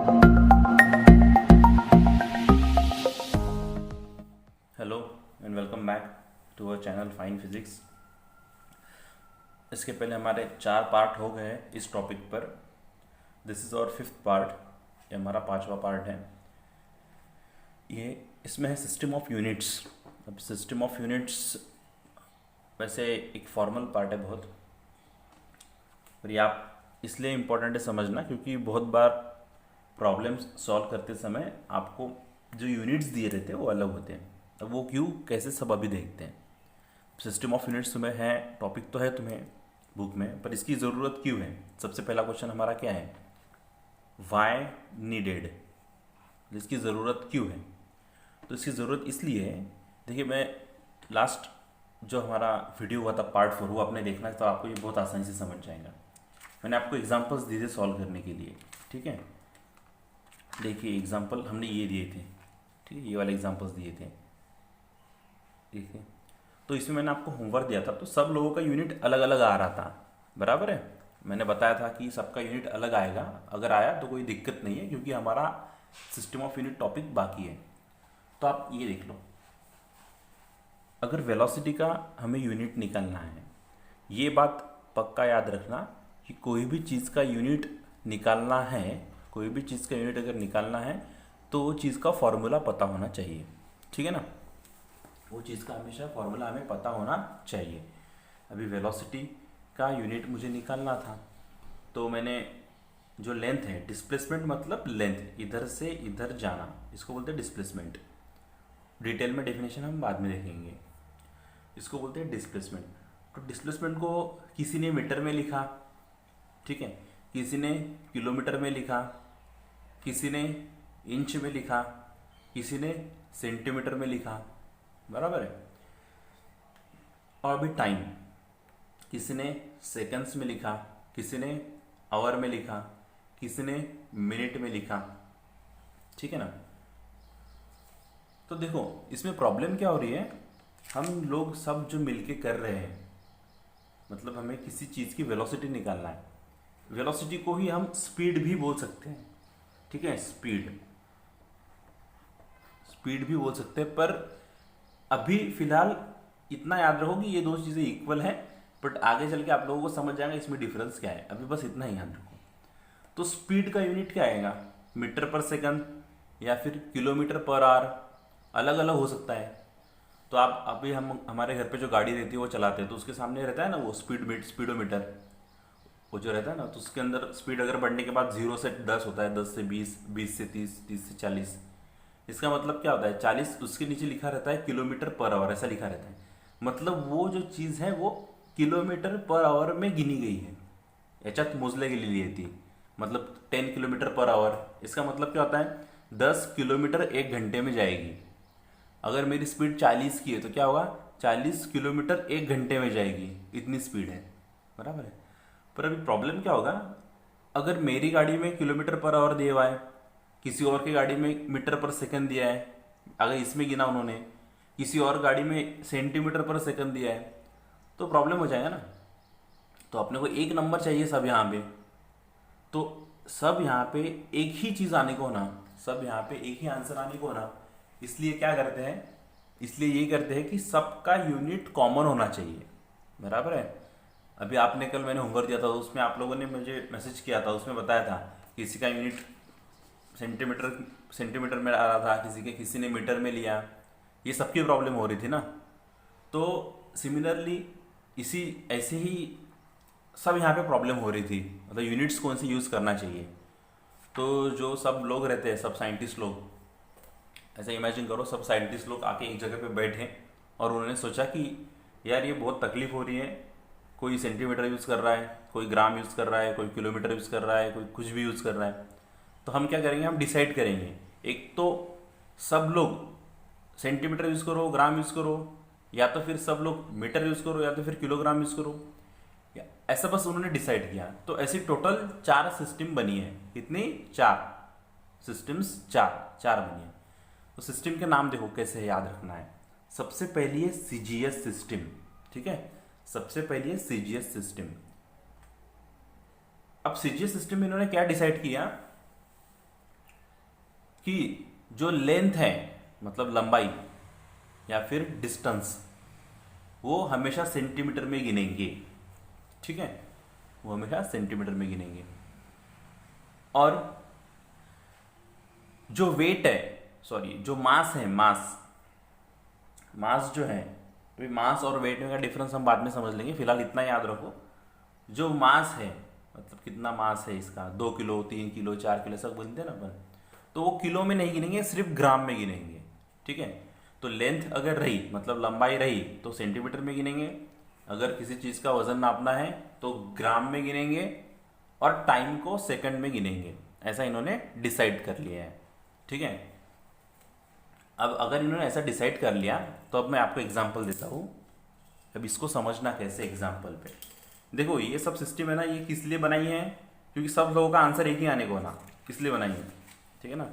Hello and welcome back to our channel fine physics. इसके पहले हमारे 4 पार्ट हो गए हैं इस टॉपिक पर। This is our 5th part, ये हमारा 5वां पार्ट है। ये इसमें है सिस्टम ऑफ यूनिट्स। अब सिस्टम ऑफ यूनिट्स वैसे एक फॉर्मल पार्ट है बहुत, और ये आप इसलिए इम्पोर्टेंट है समझना क्योंकि बहुत बार प्रॉब्लम्स सॉल्व करते समय आपको जो यूनिट्स दिए रहते हैं वो अलग होते हैं। अब वो क्यों कैसे सब अभी देखते हैं। सिस्टम ऑफ यूनिट्स तुम्हें है, टॉपिक तो है तुम्हें बुक में, पर इसकी ज़रूरत क्यों है। सबसे पहला क्वेश्चन हमारा क्या है, वाई नीडेड, इसकी ज़रूरत क्यों है। तो इसकी ज़रूरत इसलिए है, देखिए मैं लास्ट जो हमारा वीडियो हुआ था पार्ट 4 वो आपने देखना है तो आपको ये बहुत आसानी से समझ जाएगा। मैंने आपको एग्जांपल्स दिए थे सॉल्व करने के लिए, ठीक है। देखिए एग्जांपल हमने ये दिए थे, ठीक है, ये वाले एग्जांपल्स दिए थे, देखिए। तो इसमें मैंने आपको होमवर्क दिया था, तो सब लोगों का यूनिट अलग अलग आ रहा था, बराबर है। मैंने बताया था कि सबका यूनिट अलग आएगा, अगर आया तो कोई दिक्कत नहीं है क्योंकि हमारा सिस्टम ऑफ यूनिट टॉपिक बाकी है। तो आप ये देख लो, अगर वेलोसिटी का हमें यूनिट निकालना है, ये बात पक्का याद रखना कि कोई भी चीज़ का यूनिट निकालना है, कोई भी चीज़ का यूनिट अगर निकालना है तो वो चीज़ का फॉर्मूला पता होना चाहिए, ठीक है ना। वो चीज़ का हमेशा फॉर्मूला हमें पता होना चाहिए। अभी वेलोसिटी का यूनिट मुझे निकालना था, तो मैंने जो लेंथ है, डिस्प्लेसमेंट मतलब लेंथ, इधर से इधर जाना, इसको बोलते हैं डिस्प्लेसमेंट। डिटेल में डेफिनेशन हम बाद में देखेंगे। इसको बोलते हैं डिस्प्लेसमेंट। तो डिस्प्लेसमेंट को किसी ने मीटर में लिखा, ठीक है, किसी ने किलोमीटर में लिखा, किसी ने इंच में लिखा, किसी ने सेंटीमीटर में लिखा, बराबर है। और अभी टाइम, किसी ने सेकंड्स में लिखा, किसी ने आवर में लिखा, किसी ने मिनट में लिखा, ठीक है ना। तो देखो इसमें प्रॉब्लम क्या हो रही है, हम लोग सब जो मिलके कर रहे हैं, मतलब हमें किसी चीज़ की वेलोसिटी निकालना है। वेलोसिटी को ही हम स्पीड भी बोल सकते हैं, ठीक है, स्पीड भी बोल सकते हैं। पर अभी फिलहाल इतना याद रखो कि ये दो चीज़ें इक्वल है, बट आगे चल के आप लोगों को समझ जाएगा इसमें डिफरेंस क्या है। अभी बस इतना ही याद रखो। तो स्पीड का यूनिट क्या आएगा, मीटर पर सेकंड या फिर किलोमीटर पर आवर, अलग अलग हो सकता है। तो आप अभी हम हमारे घर पे जो गाड़ी रहती है वो चलाते हैं, तो उसके सामने रहता है ना वो स्पीडोमीटर, वो जो रहता है ना, तो उसके अंदर स्पीड अगर बढ़ने के बाद 0 से 10 होता है, 10 से 20, 20 से 30, 30 से 40। इसका मतलब क्या होता है, 40 उसके नीचे लिखा रहता है किलोमीटर पर आवर, ऐसा लिखा रहता है। मतलब वो जो चीज़ है वो किलोमीटर पर आवर में गिनी गई है, याच्यात मोजले गेलेली आहे ती। मतलब 10 किलोमीटर पर आवर, इसका मतलब क्या होता है 10 किलोमीटर 1 घंटे में जाएगी। अगर मेरी स्पीड 40 की है तो क्या होगा, 40 किलोमीटर 1 घंटे में जाएगी, इतनी स्पीड है, बराबर है। पर अभी प्रॉब्लम क्या होगा, अगर मेरी गाड़ी में किलोमीटर पर आवर दिया हुआ है, किसी और की गाड़ी में मीटर पर सेकंड दिया है, अगर इसमें गिना उन्होंने, किसी और गाड़ी में सेंटीमीटर पर सेकंड दिया है, तो प्रॉब्लम हो जाएगा ना। तो अपने को एक नंबर चाहिए सब यहाँ पे, तो सब यहाँ पे एक ही चीज़ आने को ना, सब यहाँ पे एक ही आंसर आने को ना, इसलिए क्या करते हैं, इसलिए ये करते हैं कि सबका यूनिट कॉमन होना चाहिए, बराबर है। अभी आपने कल मैंने होमवर्क दिया था, तो उसमें आप लोगों ने मुझे मैसेज किया था, उसमें बताया था किसी का यूनिट सेंटीमीटर में आ रहा था, किसी ने मीटर में लिया, ये सबकी प्रॉब्लम हो रही थी ना। तो सिमिलरली इसी ऐसे ही सब यहाँ पे प्रॉब्लम हो रही थी, मतलब यूनिट्स कौन से यूज़ करना चाहिए। तो जो सब लोग रहते हैं, सब साइंटिस्ट लोग, ऐसा इमेजिन करो सब साइंटिस्ट लोग आके एक जगह पे बैठे और उन्होंने सोचा कि यार ये बहुत तकलीफ हो रही है, कोई सेंटीमीटर यूज़ कर रहा है, कोई ग्राम यूज़ कर रहा है, कोई किलोमीटर यूज़ कर रहा है, कोई कुछ भी यूज़ कर रहा है। तो हम क्या करेंगे, हम डिसाइड करेंगे, एक तो सब लोग सेंटीमीटर यूज़ करो, ग्राम यूज़ करो, या तो फिर सब लोग मीटर यूज़ करो, या तो फिर किलोग्राम यूज़ करो, ऐसा बस उन्होंने डिसाइड किया। तो ऐसी टोटल 4 सिस्टम बनी है, कितनी, 4 सिस्टम्स, 4 बनी है। तो सिस्टम के नाम देखो कैसे याद रखना है। सबसे पहली है सीजीएस सिस्टम, ठीक है, सबसे पहली है सीजीएस सिस्टम। अब सीजीएस सिस्टम में इन्होंने क्या डिसाइड किया कि जो लेंथ है मतलब लंबाई या फिर डिस्टेंस वो हमेशा सेंटीमीटर में गिनेंगे, ठीक है, वो हमेशा सेंटीमीटर में गिनेंगे। और जो वेट है, सॉरी जो मास है, मास जो है, अभी मास और वेट में का डिफरेंस हम बाद में समझ लेंगे, फिलहाल इतना याद रखो, जो मास है मतलब कितना मास है इसका, 2 किलो 3 किलो 4 किलो सब बोलते हैं ना अपन, तो वो किलो में नहीं गिनेंगे, सिर्फ ग्राम में गिनेंगे, ठीक है। तो लेंथ अगर रही मतलब लंबाई रही तो सेंटीमीटर में गिनेंगे, अगर किसी चीज़ का वजन नापना है तो ग्राम में गिनेंगे, और टाइम को सेकंड में गिनेंगे। ऐसा इन्होंने डिसाइड कर लिया है, ठीक है। अब अगर इन्होंने ऐसा डिसाइड कर लिया तो अब मैं आपको एग्जांपल देता हूँ। अब इसको समझना कैसे एग्जांपल पे। देखो ये सब सिस्टम है ना, ये किस लिए बनाई है, क्योंकि सब लोगों का आंसर एक ही आने को ना, इसलिए बनाई है, ठीक है ना।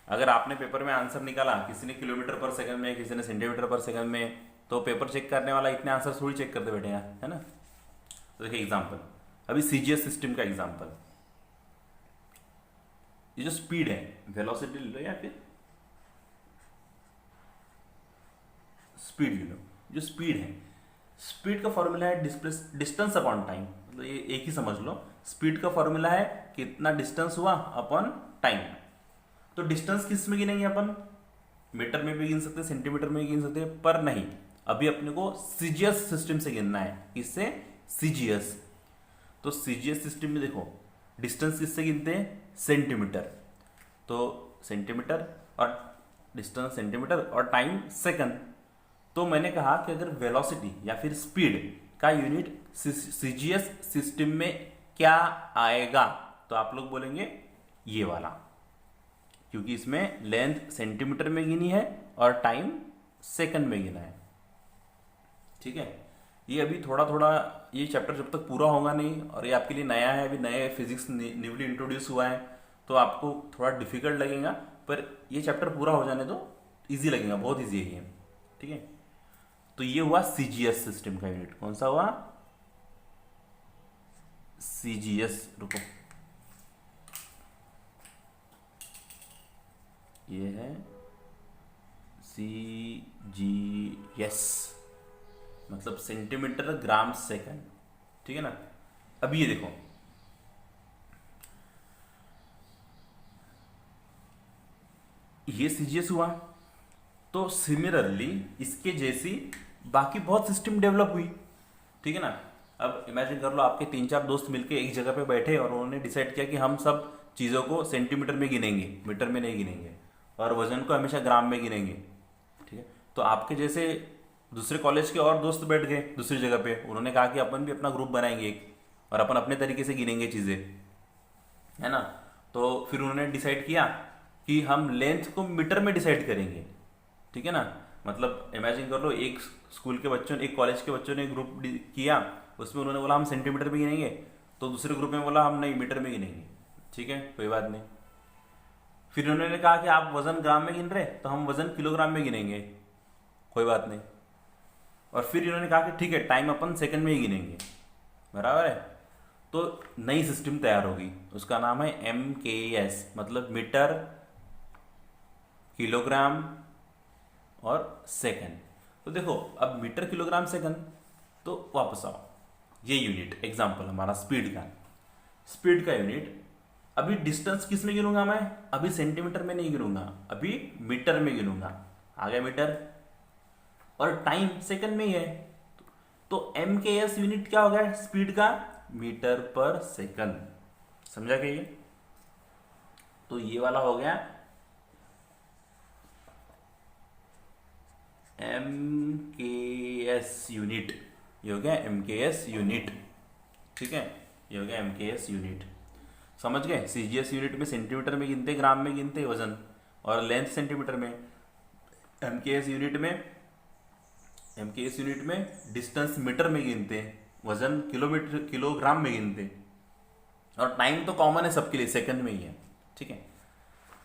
अगर आपने पेपर में आंसर निकाला, किसी ने किलोमीटर पर सेकंड में, किसी ने सेंटीमीटर पर सेकंड में, तो पेपर चेक करने वाला इतने आंसर थोड़ी चेक करते बैठेगा, है ना। तो देखिए एग्जाम्पल, अभी सीजीएस सिस्टम का एग्जाम्पल, ये जो स्पीड है, वेलोसिटी ले लो या फिर स्पीड ले लो, जो स्पीड है, स्पीड का फॉर्मूला है डिस्टेंस अपॉन टाइम, मतलब ये एक ही समझ लो, स्पीड का फॉर्मूला है कितना डिस्टेंस हुआ अपॉन टाइम। तो डिस्टेंस किस में गिनेंगे अपन, मीटर में भी गिन सकते, सेंटीमीटर में भी गिन सकते, पर नहीं, अभी अपने को सीजीएस सिस्टम से गिनना है। इससे सीजीएस, तो सीजीएस सिस्टम में देखो डिस्टेंस किससे गिनते हैं, सेंटीमीटर, तो सेंटीमीटर और डिस्टेंस सेंटीमीटर और टाइम सेकंड। तो मैंने कहा कि अगर वेलोसिटी या फिर स्पीड का यूनिट सीजीएस सिस्टम में क्या आएगा, तो आप लोग बोलेंगे ये वाला, क्योंकि इसमें लेंथ सेंटीमीटर में गिनी है और टाइम सेकंड में गिना है, ठीक है। ये अभी थोड़ा थोड़ा ये चैप्टर जब तक पूरा होगा नहीं, और ये आपके लिए नया है, अभी नए फिजिक्स न्यूली इंट्रोड्यूस हुआ है, तो आपको थोड़ा डिफिकल्ट लगेगा, पर ये चैप्टर पूरा हो जाने दो, इजी लगेगा, बहुत इजी है ये, ठीक है। तो ये हुआ सीजीएस सिस्टम का यूनिट, कौन सा हुआ, सीजीएस, रुको ये है सीजीएस, मतलब सेंटीमीटर ग्राम सेकंड, ठीक है ना। अब ये देखो, ये सीजीएस हुआ, तो सिमिलरली इसके जैसी बाकी बहुत सिस्टम डेवलप हुई, ठीक है ना। अब इमेजिन कर लो आपके 3-4 दोस्त मिलके एक जगह पे बैठे और उन्होंने डिसाइड किया कि हम सब चीज़ों को सेंटीमीटर में गिनेंगे, मीटर में नहीं गिनेंगे, और वजन को हमेशा ग्राम में गिनेंगे, ठीक है। तो आपके जैसे दूसरे कॉलेज के और दोस्त बैठ गए दूसरी जगह पे, उन्होंने कहा कि अपन भी अपना ग्रुप बनाएंगे एक, और अपन अपने तरीके से गिनेंगे चीज़ें, है ना। तो फिर उन्होंने डिसाइड किया कि हम लेंथ को मीटर में डिसाइड करेंगे, ठीक है ना। मतलब इमेजिन कर लो एक स्कूल के बच्चों ने, एक कॉलेज के बच्चों ने ग्रुप किया, उसमें उन्होंने बोला हम सेंटीमीटर में गिनेंगे, तो दूसरे ग्रुप में बोला हम नहीं मीटर में गिनेंगे, ठीक है, कोई बात नहीं। फिर उन्होंने कहा कि आप वजन ग्राम में गिन रहे, तो हम वजन किलोग्राम में गिनेंगे, कोई बात नहीं। और फिर इन्होंने कहा कि ठीक है टाइम अपन सेकंड में ही गिनेंगे, बराबर है। तो नई सिस्टम तैयार होगी, उसका नाम है MKS, मतलब मीटर किलोग्राम और सेकंड। तो देखो अब मीटर किलोग्राम सेकंड, तो वापस आओ, ये यूनिट एग्जांपल हमारा स्पीड का यूनिट, अभी डिस्टेंस किस में गिनूंगा मैं, अभी सेंटीमीटर में नहीं गिनूंगा, अभी मीटर में गिनूंगा, आ गया मीटर, और टाइम सेकंड में ही है, तो MKS यूनिट क्या हो गया स्पीड का, मीटर पर सेकंड, समझा क्या ये। तो ये वाला हो गया MKS यूनिट, ये हो गया MKS यूनिट, ठीक है, ये हो गया MKS यूनिट, समझ गए। सीजीएस यूनिट में सेंटीमीटर में गिनते, ग्राम में गिनते वजन, और लेंथ सेंटीमीटर में। MKS यूनिट में डिस्टेंस मीटर में गिनते, वजन किलोमीटर किलोग्राम में गिनते, और टाइम तो कॉमन है सबके लिए, सेकंड में ही है, ठीक है।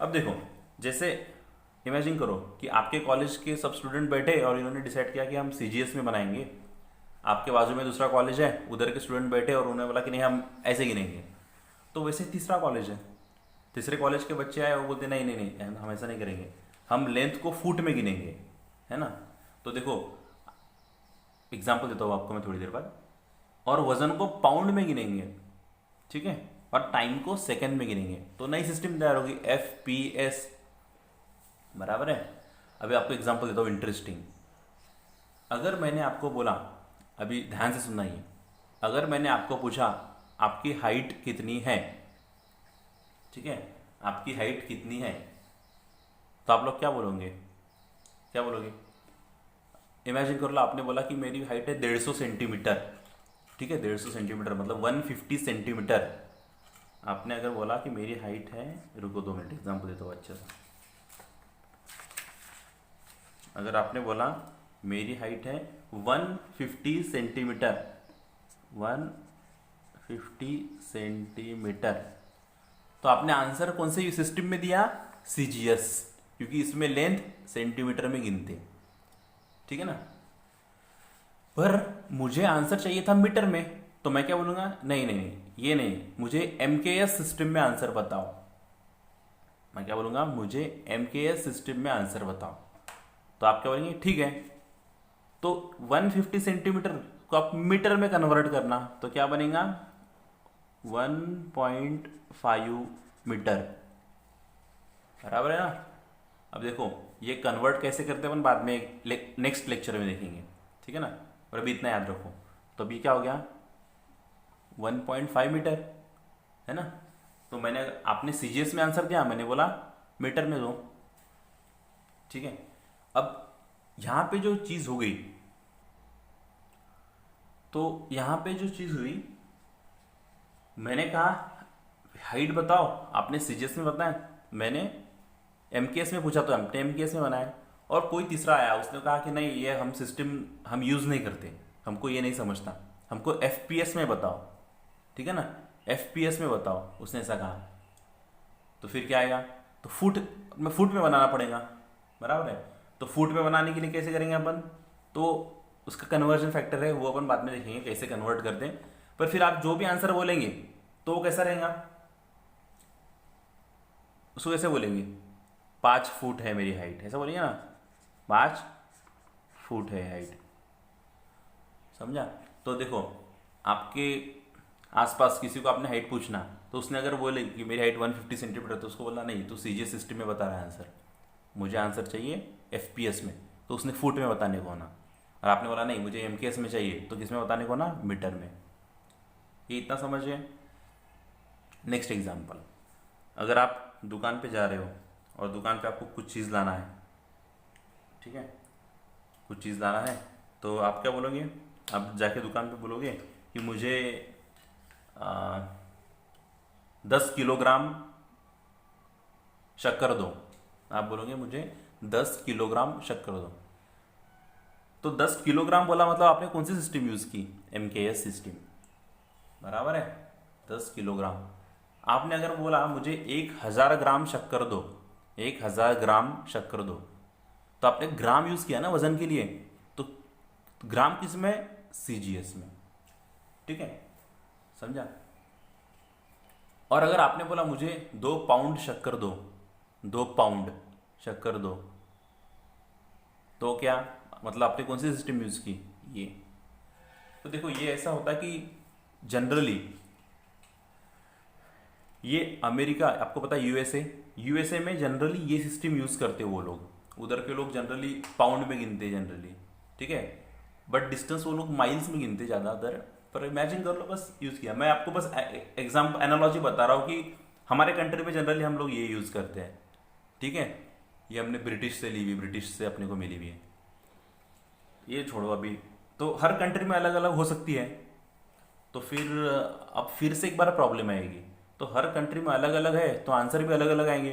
अब देखो जैसे इमेजिन करो कि आपके कॉलेज के सब स्टूडेंट बैठे और इन्होंने डिसाइड किया कि हम सीजीएस में बनाएंगे, आपके बाजू में दूसरा कॉलेज है, उधर के स्टूडेंट बैठे और उन्होंने बोला कि नहीं हम ऐसे गिनेंगे, तो वैसे तीसरा कॉलेज है, तीसरे कॉलेज के बच्चे आए, वो बोलते नहीं नहीं नहीं, हम ऐसा नहीं करेंगे, हम लेंथ को फुट में गिनेंगे, है ना। तो देखो एग्जाम्पल देता हूँ आपको मैं थोड़ी देर बाद। और वजन को पाउंड में गिनेंगे, ठीक है, और टाइम को सेकंड में गिनेंगे, तो नई सिस्टम तैयार होगी, FPS, बराबर है। अभी आपको एग्जाम्पल देता हूँ इंटरेस्टिंग। अगर मैंने आपको बोला, अभी ध्यान से सुनना ही, अगर मैंने आपको पूछा आपकी हाइट कितनी है, ठीक है, आपकी हाइट कितनी है, तो आप लोग क्या बोलोगे, क्या बोलोगे? इमेजिन कर लो, आपने बोला कि मेरी हाइट है 150 सेंटीमीटर, ठीक है, 150 सेंटीमीटर मतलब 150 सेंटीमीटर। आपने अगर बोला कि मेरी हाइट है, रुको 2 मिनट एग्जाम्पल देता हूँ अच्छे से। अगर आपने बोला मेरी हाइट है 150 सेंटीमीटर, 150 सेंटीमीटर, तो आपने आंसर कौन से सिस्टम में दिया? CGS, क्योंकि इसमें लेंथ सेंटीमीटर में गिनते, ठीक है ना। पर मुझे आंसर चाहिए था मीटर में, तो मैं क्या बोलूंगा, नहीं नहीं नहीं, ये नहीं, मुझे MKS सिस्टम में आंसर बताओ। मैं क्या बोलूंगा, मुझे MKS सिस्टम में आंसर बताओ। तो आप क्या बोलेंगे, ठीक है। तो 150 सेंटीमीटर को आप मीटर में कन्वर्ट करना, तो क्या बनेगा, 1.5 मीटर, बराबर है ना। अब देखो ये कन्वर्ट कैसे करते हैं अपन बाद में नेक्स्ट लेक्चर में देखेंगे, ठीक है ना, और अभी इतना याद रखो। तो अभी क्या हो गया, 1.5 मीटर, है ना। तो मैंने, आपने CGS में आंसर दिया, मैंने बोला मीटर में दो, ठीक है। अब यहां पे जो चीज हो गई, तो यहां पे जो चीज हुई, मैंने कहा हाइट बताओ, आपने CGS में बताया, मैंने MKS में पूछा तो आपने MKS में बनाया, और कोई तीसरा आया, उसने कहा कि नहीं ये हम सिस्टम हम यूज नहीं करते, हमको ये नहीं समझता, हमको FPS में बताओ, ठीक है ना, FPS में बताओ, उसने ऐसा कहा। तो फिर क्या आएगा, तो फुट में बनाना पड़ेगा, बराबर है। तो फुट में बनाने के लिए कैसे करेंगे अपन, तो उसका कन्वर्जन फैक्टर है, वो अपन बाद में देखेंगे कैसे कन्वर्ट करते हैं। पर फिर आप जो भी आंसर बोलेंगे तो वो कैसा रहेगा, उसको कैसे बोलेंगे, 5 फुट है मेरी हाइट, ऐसा बोलेंगे ना, 5 फुट है हाइट, समझा। तो देखो आपके आसपास किसी को आपने हाइट पूछना, तो उसने अगर बोले कि मेरी हाइट 150 सेंटीमीटर, तो उसको बोलना नहीं, तो CGS सिस्टम में बता रहा है आंसर, मुझे आंसर चाहिए FPS में, तो उसने फुट में बताने को ना। और आपने बोला नहीं मुझे MKS में चाहिए, तो किस में बताने को ना, मीटर में। ये इतना समझिए। नेक्स्ट एग्जांपल, अगर आप दुकान पे जा रहे हो और दुकान पे आपको कुछ चीज़ लाना है, ठीक है, कुछ चीज़ लाना है, तो आप क्या बोलोगे, आप जाके दुकान पे बोलोगे कि मुझे 10 किलोग्राम शक्कर दो, आप बोलोगे मुझे 10 किलोग्राम शक्कर दो। तो 10 किलोग्राम बोला मतलब आपने कौन सी सिस्टम यूज़ की, MKS सिस्टम, बराबर है, 10 किलोग्राम। आपने अगर बोला मुझे 1000 ग्राम शक्कर दो, 1000 ग्राम शक्कर दो, तो आपने ग्राम यूज़ किया ना वजन के लिए, तो ग्राम किस में, CGS में, ठीक है, समझा। और अगर आपने बोला मुझे 2 पाउंड शक्कर दो, 2 पाउंड शक्कर दो, तो क्या मतलब आपने कौन सी सिस्टम यूज की, ये। तो देखो ये ऐसा होता है कि जनरली ये अमेरिका, आपको पता है यूएसए में जनरली ये सिस्टम यूज करते हैं वो लोग, उधर के लोग जनरली पाउंड में गिनते हैं जनरली, ठीक है, बट डिस्टेंस वो लोग माइल्स में गिनते ज़्यादातर। पर इमेजिन कर लो, बस यूज़ किया, मैं आपको बस एग्जाम्पल एनालॉजी बता रहा हूँ कि हमारे कंट्री में जनरली हम लोग ये यूज़ करते हैं, ठीक है। ये हमने ब्रिटिश से ली हुई, ब्रिटिश से अपने को मिली हुई है, ये छोड़ो अभी। तो हर कंट्री में अलग अलग हो सकती है, तो फिर अब फिर से एक बार प्रॉब्लम आएगी, तो हर कंट्री में अलग अलग है तो आंसर भी अलग अलग आएंगे।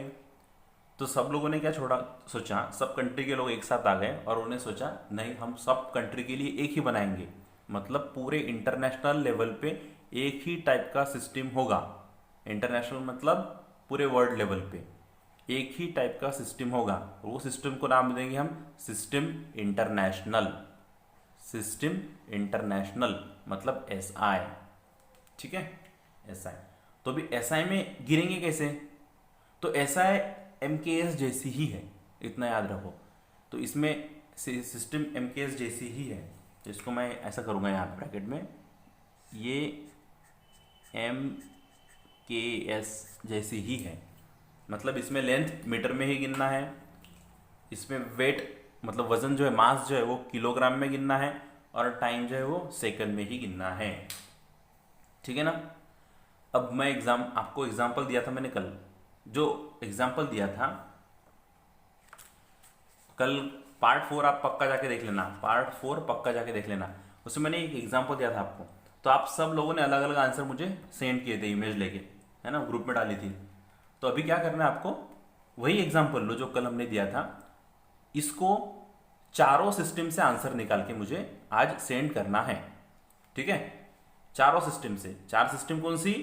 तो सब लोगों ने क्या छोड़ा, सोचा, सब कंट्री के लोग एक साथ आ गए और उन्होंने सोचा नहीं हम सब कंट्री के लिए एक ही बनाएंगे, मतलब पूरे इंटरनेशनल लेवल पे एक ही टाइप का सिस्टम होगा। इंटरनेशनल मतलब पूरे वर्ल्ड लेवल पे एक ही टाइप का सिस्टम होगा, वो सिस्टम को नाम देंगे हम सिस्टम इंटरनेशनल, सिस्टम इंटरनेशनल मतलब SI, ठीक है, SI। तो भी SI में गिरेंगे कैसे, तो ऐसा है MKS जैसी ही है, इतना याद रखो। तो इसमें सिस्टम MKS जैसी ही है, इसको मैं ऐसा करूँगा यहाँ ब्रैकेट में, ये MKS जैसी ही है, मतलब इसमें लेंथ मीटर में ही गिनना है, इसमें वेट मतलब वजन जो है, मास जो है वो किलोग्राम में गिनना है, और टाइम जो है वो सेकंड में ही गिनना है। ठीक है ना। अब मैं आपको एग्जाम्पल दिया था मैंने कल, जो एग्जाम्पल दिया था कल, पार्ट 4 आप पक्का जाके देख लेना, पार्ट 4 पक्का जाके देख लेना। उसमें मैंने एक एग्जाम्पल दिया था आपको, तो आप सब लोगों ने अलग अलग आंसर मुझे सेंड किए थे इमेज लेके, है ना, ग्रुप में डाली थी। तो अभी क्या करना है आपको, वही एग्जाम्पल लो जो कल हमने दिया था, इसको चारों सिस्टम से आंसर निकाल के मुझे आज सेंड करना है। ठीक है, चारों सिस्टम से। चार सिस्टम कौन सी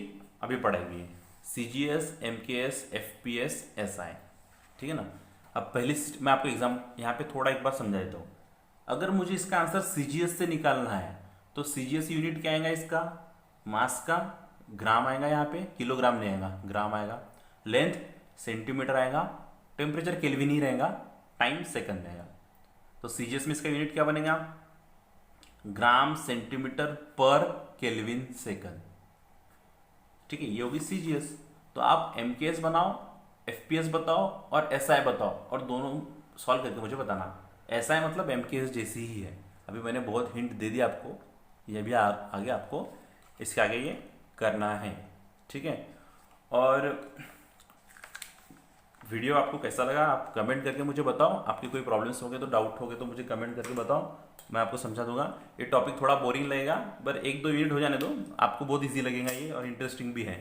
अभी पढ़ेंगे, CGS, MKS, FPS, SI। ठीक है ना। अब पहली मैं आपको एग्जाम यहाँ पे थोड़ा एक बार समझा देता हूँ। अगर मुझे इसका आंसर CGS से निकालना है तो CGS यूनिट क्या आएगा इसका, मास का, ग्राम आएगा, यहाँ पे किलोग्राम नहीं आएगा, ग्राम आएगा, लेंथ सेंटीमीटर आएगा, टेम्परेचर केल्विन ही रहेगा, टाइम सेकंड रहेगा। तो CGS में इसका यूनिट क्या बनेगा, ग्राम सेंटीमीटर पर केल्विन सेकंड। ठीक है, ये होगी CGS। तो आप MKS बनाओ, FPS बताओ और SI बताओ, और दोनों सॉल्व करके मुझे बताना। SI मतलब MKS जैसी ही है। अभी मैंने बहुत हिंट दे दिया आपको, ये भी आगे आपको इसके आगे ये करना है। ठीक है, और वीडियो आपको कैसा लगा आप कमेंट करके मुझे बताओ। आपकी कोई प्रॉब्लम्स हो गए तो, डाउट हो गए तो मुझे कमेंट करके बताओ, मैं आपको समझा दूंगा। ये टॉपिक थोड़ा बोरिंग लगेगा, पर 1-2 मिनट हो जाने दो, आपको बहुत इजी लगेगा ये, और इंटरेस्टिंग भी है।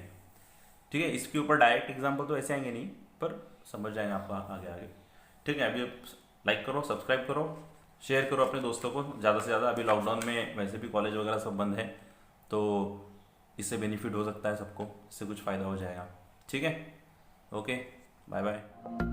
ठीक है, इसके ऊपर डायरेक्ट एग्जाम्पल तो ऐसे आएंगे नहीं, पर समझ जाएंगे आपको आगे आगे। ठीक है, अभी लाइक करो, सब्सक्राइब करो, शेयर करो अपने दोस्तों को ज़्यादा से ज़्यादा। अभी लॉकडाउन में वैसे भी कॉलेज वगैरह सब बंद है, तो इससे बेनिफिट हो सकता है सबको, इससे कुछ फ़ायदा हो जाएगा। ठीक है, ओके, बाय बाय।